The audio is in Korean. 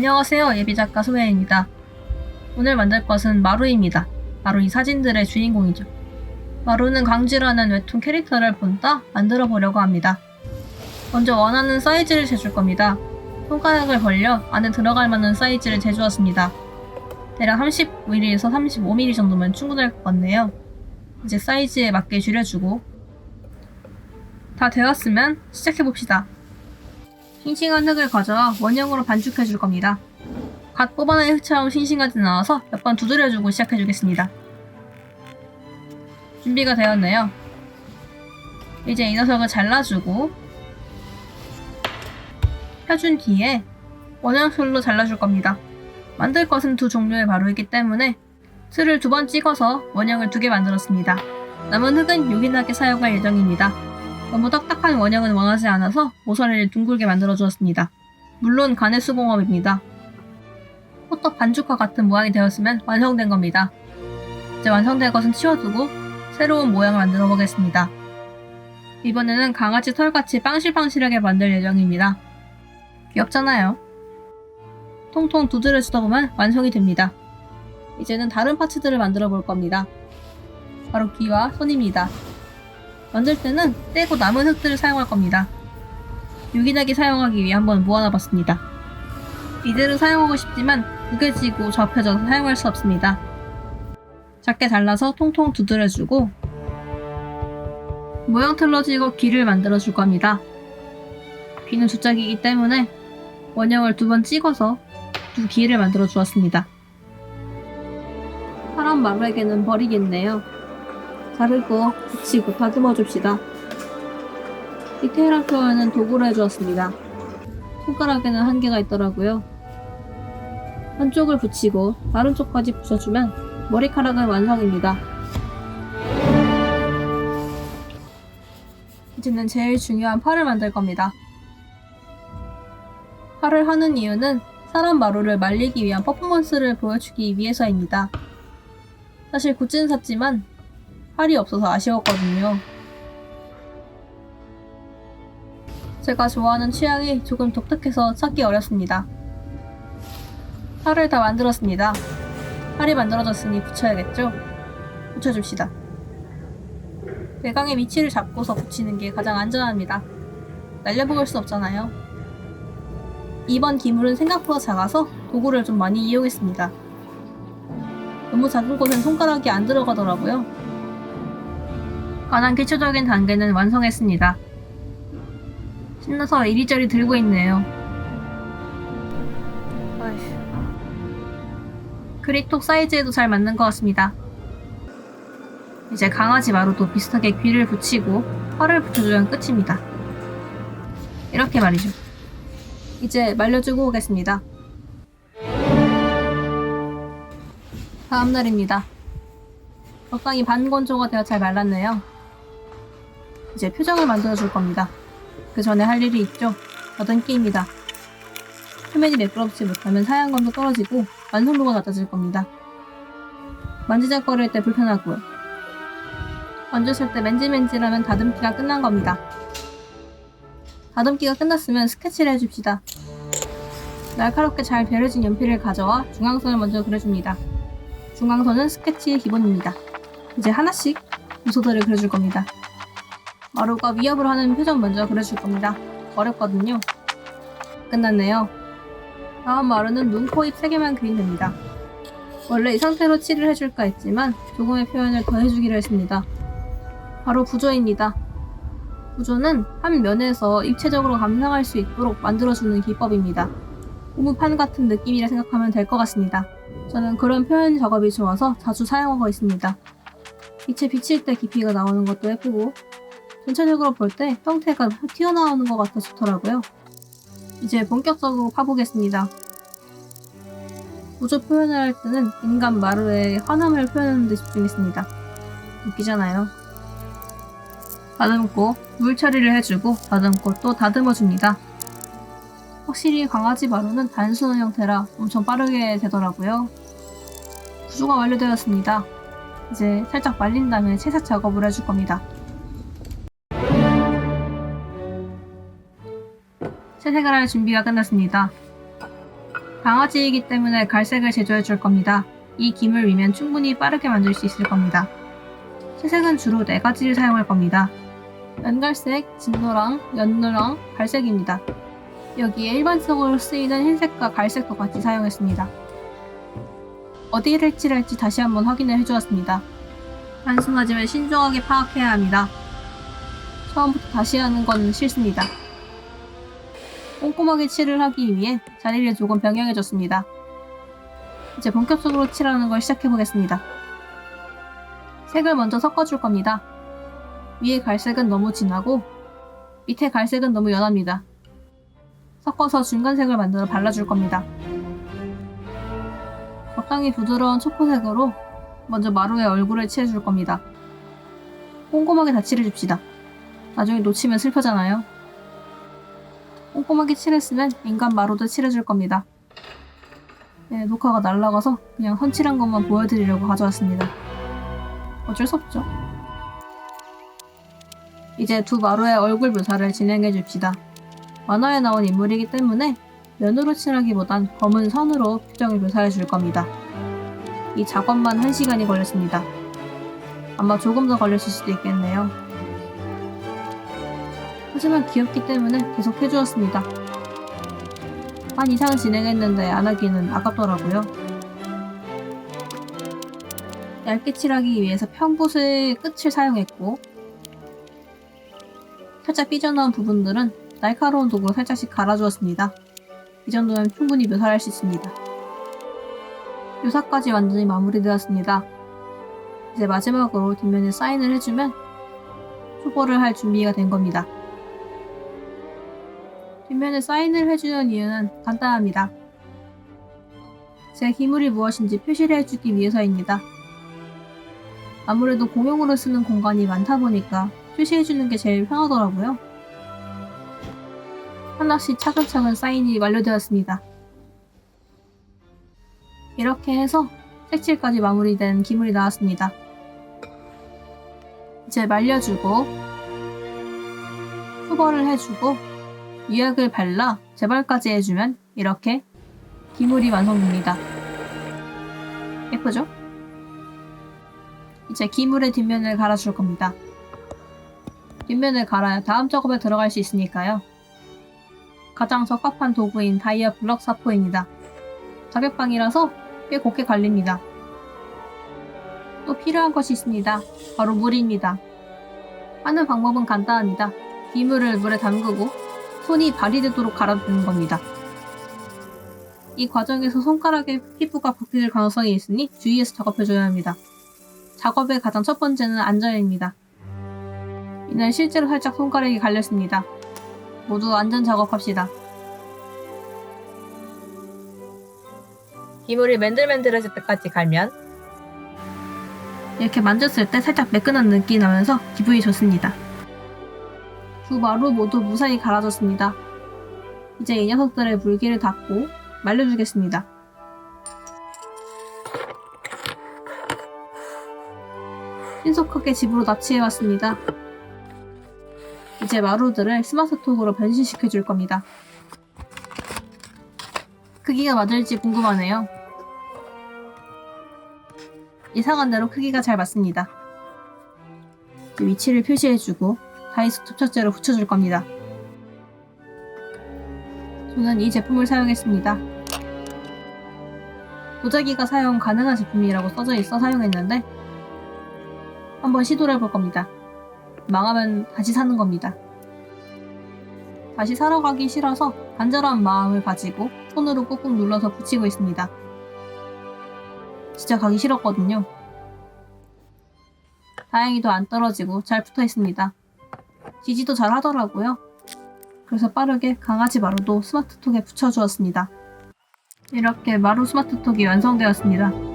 안녕하세요. 예비작가 소혜입니다. 오늘 만들 것은 마루입니다. 바로 이 사진들의 주인공이죠. 마루는 강쥐라는 웹툰 캐릭터를 본따 만들어 보려고 합니다. 먼저 원하는 사이즈를 재줄 겁니다. 손가락을 벌려 안에 들어갈 만한 사이즈를 재주었습니다. 대략 30mm에서 35mm 정도면 충분할 것 같네요. 이제 사이즈에 맞게 줄여주고 다 되었으면 시작해봅시다. 싱싱한 흙을 가져와 원형으로 반죽해줄 겁니다. 갓 뽑아낸 흙처럼 싱싱하지 않아서 몇 번 두드려주고 시작해주겠습니다. 준비가 되었네요. 이제 이 녀석을 잘라주고 펴준 뒤에 원형술로 잘라줄 겁니다. 만들 것은 두 종류의 마루이기 때문에 틀을 2번 찍어서 원형을 2개 만들었습니다. 남은 흙은 요긴하게 사용할 예정입니다. 너무 딱딱한 원형은 원하지 않아서 모서리를 둥글게 만들어 주었습니다. 물론 간의 수공업입니다. 호떡 반죽과 같은 모양이 되었으면 완성된 겁니다. 이제 완성된 것은 치워두고 새로운 모양을 만들어 보겠습니다. 이번에는 강아지 털같이 빵실빵실하게 만들 예정입니다. 귀엽잖아요. 통통 두드려 주다 보면 완성이 됩니다. 이제는 다른 파츠들을 만들어 볼 겁니다. 바로 귀와 손입니다. 만들 때는 떼고 남은 흙들을 사용할 겁니다. 유기하게 사용하기 위해 한번 모아놔봤습니다. 이대로 사용하고 싶지만 무게지고 접혀져서 사용할 수 없습니다. 작게 잘라서 통통 두드려주고 모양 틀어지고 귀를 만들어줄 겁니다. 귀는 2짝이기 때문에 원형을 2번 찍어서 2귀를 만들어 주었습니다. 사람 마루에게는 버리겠네요. 자르고 붙이고 다듬어 줍시다. 디테일한 표현은 도구로 해주었습니다. 손가락에는 한계가 있더라고요. 한쪽을 붙이고 다른 쪽까지 붙여주면 머리카락은 완성입니다. 이제는 제일 중요한 팔을 만들 겁니다. 팔을 하는 이유는 사람 마루를 말리기 위한 퍼포먼스를 보여주기 위해서입니다. 사실 굿즈는 샀지만 팔이 없어서 아쉬웠거든요. 제가 좋아하는 취향이 조금 독특해서 찾기 어렵습니다. 팔을 다 만들었습니다. 팔이 만들어졌으니 붙여야겠죠? 붙여줍시다. 배강의 위치를 잡고서 붙이는 게 가장 안전합니다. 날려먹을 수 없잖아요. 이번 기물은 생각보다 작아서 도구를 좀 많이 이용했습니다. 너무 작은 곳엔 손가락이 안 들어가더라고요. 가장 기초적인 단계는 완성했습니다. 신나서 이리저리 들고 있네요. 어휴. 그립톡 사이즈에도 잘 맞는 것 같습니다. 이제 강아지 마루도 비슷하게 귀를 붙이고 팔을 붙여주면 끝입니다. 이렇게 말이죠. 이제 말려주고 오겠습니다. 다음날입니다. 적당히 반건조가 되어 잘 말랐네요. 이제 표정을 만들어 줄 겁니다. 그 전에 할 일이 있죠. 다듬기입니다. 표면이 매끄럽지 못하면 사양감도 떨어지고 완성도가 낮아질 겁니다. 만지작거릴 때 불편하고요. 만졌을 때 맨질맨질하면 다듬기가 끝난 겁니다. 다듬기가 끝났으면 스케치를 해줍시다. 날카롭게 잘 베려진 연필을 가져와 중앙선을 먼저 그려줍니다. 중앙선은 스케치의 기본입니다. 이제 하나씩 요소들을 그려줄 겁니다. 마루가 위협을 하는 표정 먼저 그려줄 겁니다. 어렵거든요. 끝났네요. 다음 마루는 눈, 코, 입 3개만 그리면 됩니다. 원래 이 상태로 칠을 해줄까 했지만 조금의 표현을 더 해주기로 했습니다. 바로 구조입니다. 구조는 한 면에서 입체적으로 감상할 수 있도록 만들어주는 기법입니다. 고무판 같은 느낌이라 생각하면 될 것 같습니다. 저는 그런 표현 작업이 좋아서 자주 사용하고 있습니다. 빛에 비칠 때 깊이가 나오는 것도 예쁘고 전체적으로 볼 때 형태가 튀어나오는 것 같아 좋더라고요. 이제 본격적으로 파보겠습니다. 구조 표현을 할 때는 인간 마루의 환함을 표현하는 데 집중했습니다. 웃기잖아요. 다듬고 물 처리를 해주고 다듬고 또 다듬어줍니다. 확실히 강아지 마루는 단순한 형태라 엄청 빠르게 되더라고요. 구조가 완료되었습니다. 이제 살짝 말린 다음에 채색 작업을 해줄 겁니다. 채색을 할 준비가 끝났습니다. 강아지이기 때문에 갈색을 제조해 줄 겁니다. 이 김을 위면 충분히 빠르게 만들 수 있을 겁니다. 채색은 주로 4가지를 사용할 겁니다. 연갈색, 진노랑, 연노랑, 갈색입니다. 여기에 일반적으로 쓰이는 흰색과 갈색도 같이 사용했습니다. 어디를 칠할지 다시 한번 확인을 해주었습니다. 단순하지만 신중하게 파악해야 합니다. 처음부터 다시 하는 건 싫습니다. 꼼꼼하게 칠을 하기 위해 자리를 조금 변경해줬습니다. 이제 본격적으로 칠하는 걸 시작해보겠습니다. 색을 먼저 섞어줄 겁니다. 위에 갈색은 너무 진하고 밑에 갈색은 너무 연합니다. 섞어서 중간색을 만들어 발라줄 겁니다. 적당히 부드러운 초코색으로 먼저 마루의 얼굴을 칠해줄 겁니다. 꼼꼼하게 다 칠해줍시다. 나중에 놓치면 슬프잖아요. 꼼꼼하게 칠했으면 인간 마루도 칠해줄 겁니다. 네, 녹화가 날라가서 그냥 선칠한 것만 보여드리려고 가져왔습니다. 어쩔 수 없죠. 이제 두 마루의 얼굴 묘사를 진행해줍시다. 만화에 나온 인물이기 때문에 면으로 칠하기보단 검은 선으로 표정을 묘사해줄 겁니다. 이 작업만 1시간이 걸렸습니다. 아마 조금 더 걸렸을 수도 있겠네요. 하지만 귀엽기 때문에 계속 해주었습니다. 반 이상 진행했는데 안 하기는 아깝더라고요. 얇게 칠하기 위해서 평붓의 끝을 사용했고 살짝 삐져나온 부분들은 날카로운 도구로 살짝씩 갈아주었습니다. 이 정도면 충분히 묘사를 할 수 있습니다. 묘사까지 완전히 마무리되었습니다. 이제 마지막으로 뒷면에 사인을 해주면 초벌을 할 준비가 된 겁니다. 뒷면에 사인을 해주는 이유는 간단합니다. 제 기물이 무엇인지 표시를 해주기 위해서입니다. 아무래도 공용으로 쓰는 공간이 많다 보니까 표시해주는 게 제일 편하더라고요. 하나씩 차근차근 사인이 완료되었습니다. 이렇게 해서 색칠까지 마무리된 기물이 나왔습니다. 이제 말려주고 수거를 해주고 유약을 발라 재발까지 해주면 이렇게 기물이 완성됩니다. 예쁘죠? 이제 기물의 뒷면을 갈아줄 겁니다. 뒷면을 갈아야 다음 작업에 들어갈 수 있으니까요. 가장 적합한 도구인 다이아 블럭 사포입니다. 자격방이라서 꽤 곱게 갈립니다. 또 필요한 것이 있습니다. 바로 물입니다. 하는 방법은 간단합니다. 기물을 물에 담그고 손이 발이 되도록 갈아주는 겁니다. 이 과정에서 손가락에 피부가 벗길 가능성이 있으니 주의해서 작업해줘야 합니다. 작업의 가장 첫 번째는 안전입니다. 이날 실제로 살짝 손가락이 갈렸습니다. 모두 안전 작업합시다. 기물이 맨들맨들해질 때까지 갈면 이렇게 만졌을 때 살짝 매끈한 느낌이 나면서 기분이 좋습니다. 두 마루 모두 무사히 갈아졌습니다. 이제 이 녀석들의 물기를 닦고 말려주겠습니다. 신속하게 집으로 납치해왔습니다. 이제 마루들을 스마트톡으로 변신시켜줄 겁니다. 크기가 맞을지 궁금하네요. 예상한 대로 크기가 잘 맞습니다. 이제 위치를 표시해주고 다이소 톱착제로 붙여줄 겁니다. 저는 이 제품을 사용했습니다. 도자기가 사용 가능한 제품이라고 써져 있어 사용했는데 한번 시도를 해볼 겁니다. 망하면 다시 사는 겁니다. 다시 사러 가기 싫어서 간절한 마음을 가지고 손으로 꾹꾹 눌러서 붙이고 있습니다. 진짜 가기 싫었거든요. 다행히도 안 떨어지고 잘 붙어 있습니다. 지지도 잘 하더라고요. 그래서 빠르게 강아지 마루도 스마트톡에 붙여주었습니다. 이렇게 마루 스마트톡이 완성되었습니다.